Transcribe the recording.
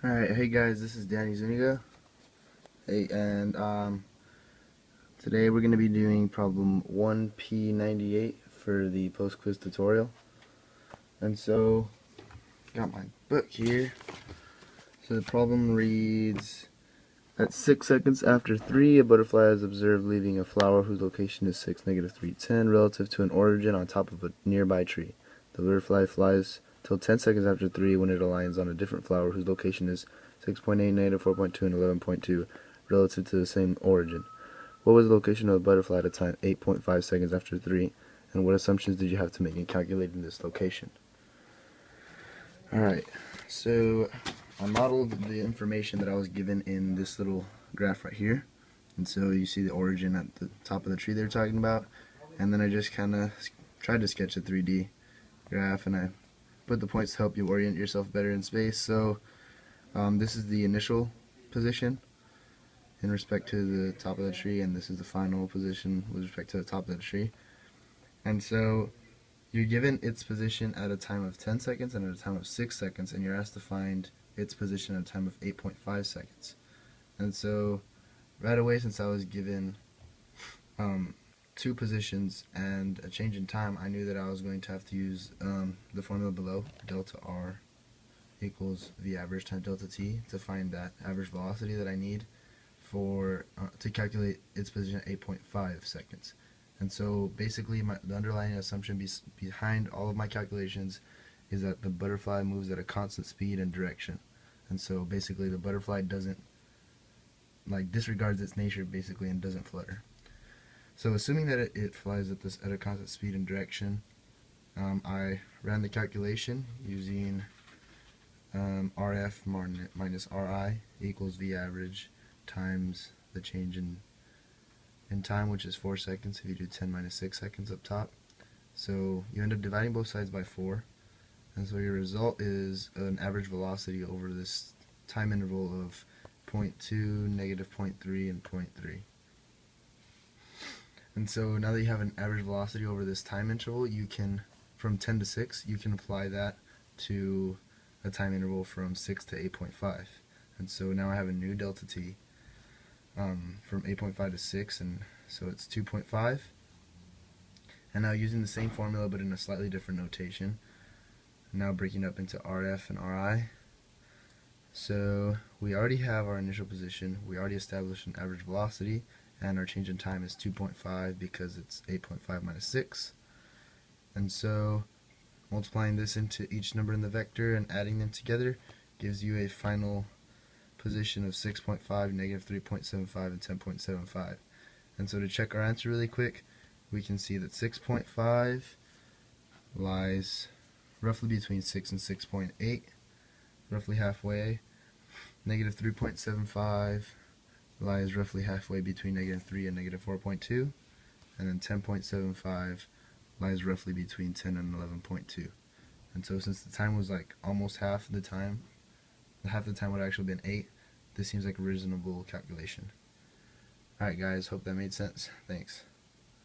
Alright, hey guys, this is Danny Zuniga. Hey, and today we're going to be doing problem 1P98 for the post-quiz tutorial. And so, got my book here. So the problem reads, at 6 seconds after 3, a butterfly is observed leaving a flower whose location is 6, -310 relative to an origin on top of a nearby tree. The butterfly flies till 10 seconds after 3 when it aligns on a different flower whose location is 6.8, -4.2, and 11.2 relative to the same origin. What was the location of the butterfly at a time 8.5 seconds after 3, and what assumptions did you have to make in calculating this location? Alright, so I modeled the information that I was given in this little graph right here. And so you see the origin at the top of the tree they're talking about. And then I just kind of tried to sketch a 3D graph, and I put the points to help you orient yourself better in space. So this is the initial position in respect to the top of the tree, and this is the final position with respect to the top of the tree. And so you're given its position at a time of 10 seconds and at a time of 6 seconds, and you're asked to find its position at a time of 8.5 seconds. And so right away, since I was given two positions and a change in time, I knew that I was going to have to use the formula below, delta R equals V average times delta T, to find that average velocity that I need for to calculate its position at 8.5 seconds. And so basically the underlying assumption behind all of my calculations is that the butterfly moves at a constant speed and direction. And so basically the butterfly doesn't, disregards its nature basically and doesn't flutter. So assuming that it flies at a constant speed and direction, I ran the calculation using RF minus RI equals V average times the change in time, which is 4 seconds if you do 10 minus 6 seconds up top. So you end up dividing both sides by 4, and so your result is an average velocity over this time interval of 0.2, -0.3, and 0.3. And so now that you have an average velocity over this time interval, you can, from 10 to 6, you can apply that to a time interval from 6 to 8.5. And so now I have a new delta T from 8.5 to 6, and so it's 2.5. And now using the same formula but in a slightly different notation, now breaking up into RF and RI. So we already have our initial position, we already established an average velocity, and our change in time is 2.5 because it's 8.5 minus 6. And so multiplying this into each number in the vector and adding them together gives you a final position of 6.5, -3.75, and 10.75. And so to check our answer really quick, we can see that 6.5 lies roughly between 6 and 6.8, roughly halfway. -3.75 lies roughly halfway between -3 and -4.2, and then 10.75 lies roughly between 10 and 11.2. And so since the time was like almost half the time would have actually been 8, this seems like a reasonable calculation. Alright guys, hope that made sense. Thanks.